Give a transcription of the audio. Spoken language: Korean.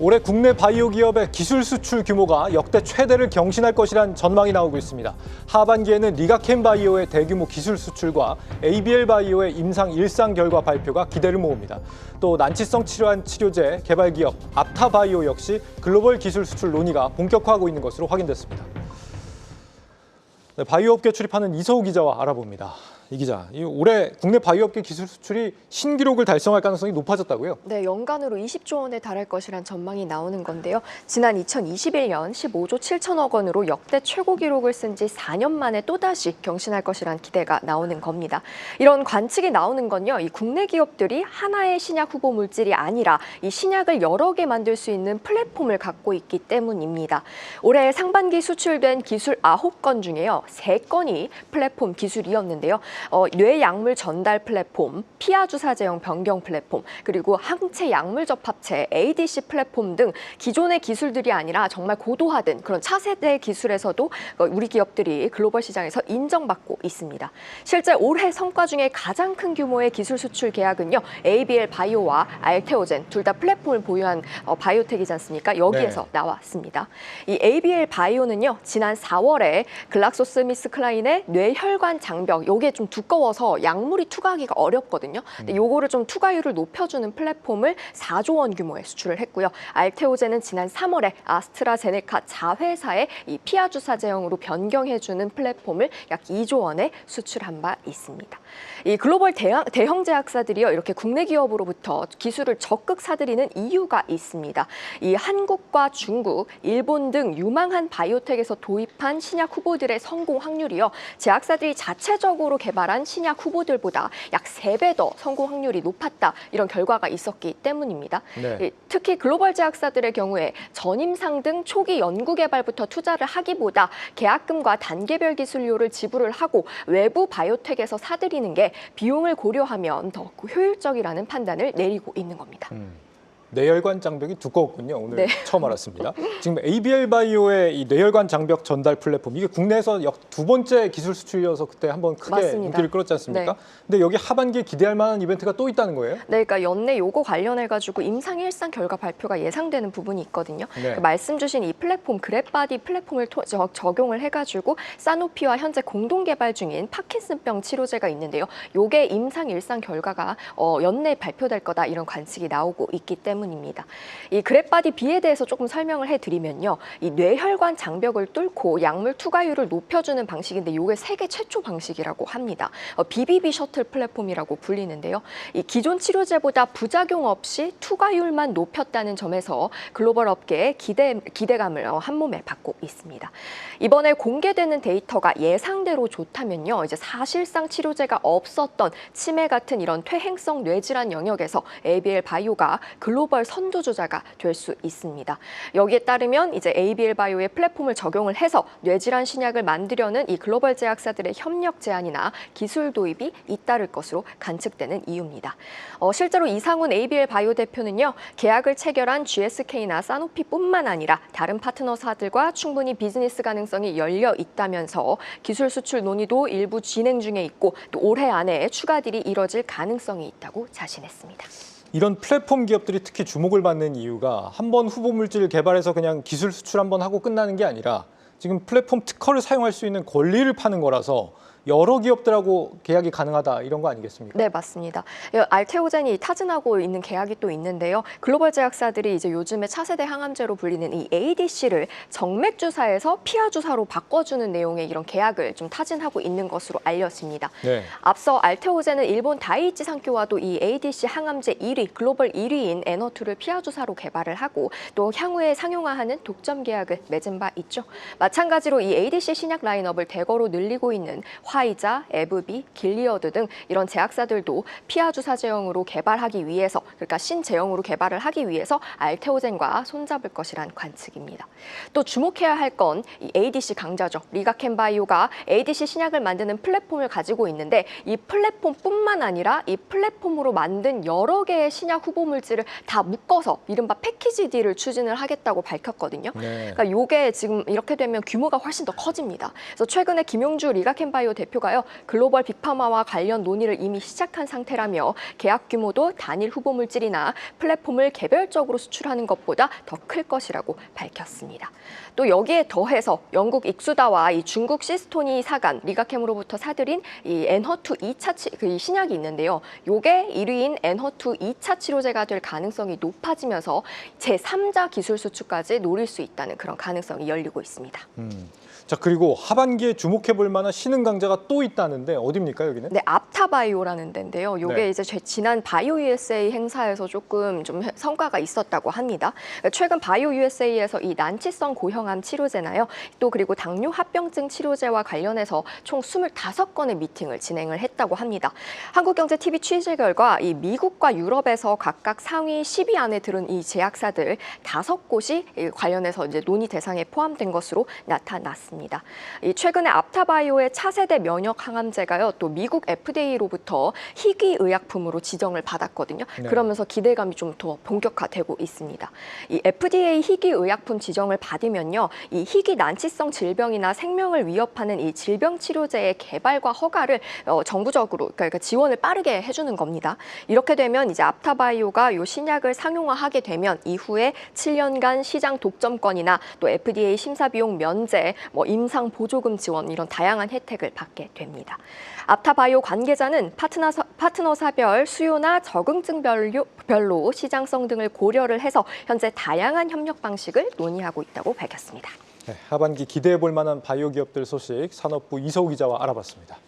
올해 국내 바이오 기업의 기술 수출 규모가 역대 최대를 경신할 것이란 전망이 나오고 있습니다. 하반기에는 리가켄 바이오의 대규모 기술 수출과 ABL 바이오의 임상 1상 결과 발표가 기대를 모읍니다. 또 난치성 질환 치료제 개발 기업 앞타 바이오 역시 글로벌 기술 수출 논의가 본격화하고 있는 것으로 확인됐습니다. 네, 바이오 업계 출입하는 이서우 기자와 알아봅니다. 이 기자, 올해 국내 바이오업계 기술 수출이 신기록을 달성할 가능성이 높아졌다고요? 네, 연간으로 20조 원에 달할 것이란 전망이 나오는 건데요. 지난 2021년 15조 7천억 원으로 역대 최고 기록을 쓴 지 4년 만에 또다시 경신할 것이란 기대가 나오는 겁니다. 이런 관측이 나오는 건요, 이 국내 기업들이 하나의 신약 후보 물질이 아니라 이 신약을 여러 개 만들 수 있는 플랫폼을 갖고 있기 때문입니다. 올해 상반기 수출된 기술 9건 중에요, 3건이 플랫폼 기술이었는데요. 뇌 약물 전달 플랫폼, 피하 주사 제형 변경 플랫폼, 그리고 항체 약물 접합체 ADC 플랫폼 등 기존의 기술들이 아니라 정말 고도화된 그런 차세대 기술에서도 우리 기업들이 글로벌 시장에서 인정받고 있습니다. 실제 올해 성과 중에 가장 큰 규모의 기술 수출 계약은요, ABL 바이오와 알테오젠 둘 다 플랫폼을 보유한 바이오텍이지 않습니까? 여기에서 나왔습니다. 이 ABL 바이오는요, 지난 4월에 글락소스미스클라인의 뇌혈관 장벽, 요게 좀 두꺼워서 약물이 투과하기가 어렵거든요. 근데 요거를 좀 투과율을 높여주는 플랫폼을 4조 원 규모의 수출을 했고요. 알테오젠은 지난 3월에 아스트라제네카 자회사의 이 피하 주사 제형으로 변경해주는 플랫폼을 약 2조 원에 수출한 바 있습니다. 이 글로벌 대형 제약사들이요, 이렇게 국내 기업으로부터 기술을 적극 사들이는 이유가 있습니다. 이 한국과 중국, 일본 등 유망한 바이오텍에서 도입한 신약 후보들의 성공 확률이요, 제약사들이 자체적으로 개발한 신약 후보들보다 약 3배 더 성공 확률이 높았다, 이런 결과가 있었기 때문입니다. 네. 특히 글로벌 제약사들의 경우에 전임상 등 초기 연구 개발부터 투자를 하기보다 계약금과 단계별 기술료를 지불을 하고 외부 바이오텍에서 사들이는 게 비용을 고려하면 더 효율적이라는 판단을 내리고 있는 겁니다. 뇌혈관 장벽이 두꺼웠군요. 오늘 네. 처음 알았습니다. 지금 ABL 바이오의 이 뇌혈관 장벽 전달 플랫폼, 이게 국내에서 두 번째 기술 수출이어서 그때 한번 크게 맞습니다. 인기를 끌었지 않습니까? 네. 근데 여기 하반기에 기대할 만한 이벤트가 또 있다는 거예요? 네, 그러니까 연내 요거 관련해가지고 임상 1상 결과 발표가 예상되는 부분이 있거든요. 네. 말씀 주신 이 플랫폼 그랩바디 플랫폼을 적용을 해가지고 사노피와 현재 공동 개발 중인 파킨슨병 치료제가 있는데요. 요게 임상 1상 결과가 연내 발표될 거다, 이런 관측이 나오고 있기 때문입니다. 이 그랩바디 B에 대해서 조금 설명을 해드리면요, 이 뇌혈관 장벽을 뚫고 약물 투과율을 높여주는 방식인데 요게 세계 최초 방식이라고 합니다. BBB 셔틀 플랫폼이라고 불리는데요. 이 기존 치료제보다 부작용 없이 투과율만 높였다는 점에서 글로벌 업계의 기대감을 한몸에 받고 있습니다. 이번에 공개되는 데이터가 예상대로 좋다면요, 이제 사실상 치료제가 없었던 치매 같은 이런 퇴행성 뇌질환 영역에서 ABL 바이오가 글로벌 선두주자가 될 수 있습니다. 여기에 따르면 이제 ABL 바이오의 플랫폼을 적용을 해서 뇌질환 신약을 만들려는 이 글로벌 제약사들의 협력 제안이나 기술 도입이 잇따를 것으로 관측되는 이유입니다. 실제로 이상훈 ABL 바이오 대표는요, 계약을 체결한 GSK나 사노피뿐만 아니라 다른 파트너사들과 충분히 비즈니스 가능성이 열려 있다면서 기술 수출 논의도 일부 진행 중에 있고 또 올해 안에 추가 딜이 이뤄질 가능성이 있다고 자신했습니다. 이런 플랫폼 기업들이 특히 주목을 받는 이유가 한번 후보 물질 개발해서 그냥 기술 수출 한번 하고 끝나는 게 아니라 지금 플랫폼 특허를 사용할 수 있는 권리를 파는 거라서 여러 기업들하고 계약이 가능하다, 이런 거 아니겠습니까? 네, 맞습니다. 알테오젠이 타진하고 있는 계약이 또 있는데요. 글로벌 제약사들이 이제 요즘에 차세대 항암제로 불리는 이 ADC를 정맥 주사에서 피하 주사로 바꿔주는 내용의 이런 계약을 좀 타진하고 있는 것으로 알려집니다. 네. 앞서 알테오젠은 일본 다이이치 산교와도 이 ADC 항암제 1위, 글로벌 1위인 에너투를 피하 주사로 개발을 하고 또 향후에 상용화하는 독점 계약을 맺은 바 있죠. 마찬가지로 이 ADC 신약 라인업을 대거로 늘리고 있는 화이자, 에브비, 길리어드 등 이런 제약사들도 피하 주사 제형으로 개발하기 위해서, 그러니까 신제형으로 개발을 하기 위해서 알테오젠과 손잡을 것이란 관측입니다. 또 주목해야 할 건 이 ADC 강자죠. 리가켄 바이오가 ADC 신약을 만드는 플랫폼을 가지고 있는데 이 플랫폼뿐만 아니라 이 플랫폼으로 만든 여러 개의 신약 후보 물질을 다 묶어서 이른바 패키지 딜을 추진을 하겠다고 밝혔거든요. 네. 그러니까 요게 지금 이렇게 되면 규모가 훨씬 더 커집니다. 그래서 최근에 김용주 리가켄 바이오 대표가요, 글로벌 빅파마와 관련 논의를 이미 시작한 상태라며 계약 규모도 단일 후보 물질이나 플랫폼을 개별적으로 수출하는 것보다 더 클 것이라고 밝혔습니다. 또 여기에 더해서 영국 익수다와 이 중국 시스토니 사간 리가캠으로부터 사들인 이 엔허투 2차 이 신약이 있는데요. 요게 1위인 엔허투 2차 치료제가 될 가능성이 높아지면서 제3자 기술 수출까지 노릴 수 있다는 그런 가능성이 열리고 있습니다. 자, 그리고 하반기에 주목해 볼 만한 신흥 강자가 또 있다는데 어디입니까, 여기는? 네, apta바이오라는 데인데요. 요게 네. 이제 지난 바이오 USA 행사에서 조금 좀 성과가 있었다고 합니다. 최근 바이오 USA에서 이 난치성 고형암 치료제나요. 또 그리고 당뇨 합병증 치료제와 관련해서 총 25건의 미팅을 진행을 했다고 합니다. 한국경제TV 취재 결과 이 미국과 유럽에서 각각 상위 10위 안에 들은 이 제약사들 5곳이 관련해서 이제 논의 대상에 포함된 것으로 나타났습니다. 이 최근에 apta바이오의 차세대 면역 항암제가요, 또 미국 FDA로부터 희귀 의약품으로 지정을 받았거든요. 네. 그러면서 기대감이 좀 더 본격화되고 있습니다. 이 FDA 희귀 의약품 지정을 받으면요, 이 희귀 난치성 질병이나 생명을 위협하는 이 질병 치료제의 개발과 허가를 정부적으로 그러니까 지원을 빠르게 해주는 겁니다. 이렇게 되면 이제 apta바이오가 이 신약을 상용화하게 되면 이후에 7년간 시장 독점권이나 또 FDA 심사 비용 면제, 뭐 임상 보조금 지원 이런 다양한 혜택을 받게 됩니다. apta바이오 관계자는 파트너사별 수요나 적응증별로 시장성 등을 고려를 해서 현재 다양한 협력 방식을 논의하고 있다고 밝혔습니다. 네, 하반기 기대해 볼 만한 바이오 기업들 소식 산업부 이서우 기자와 알아봤습니다.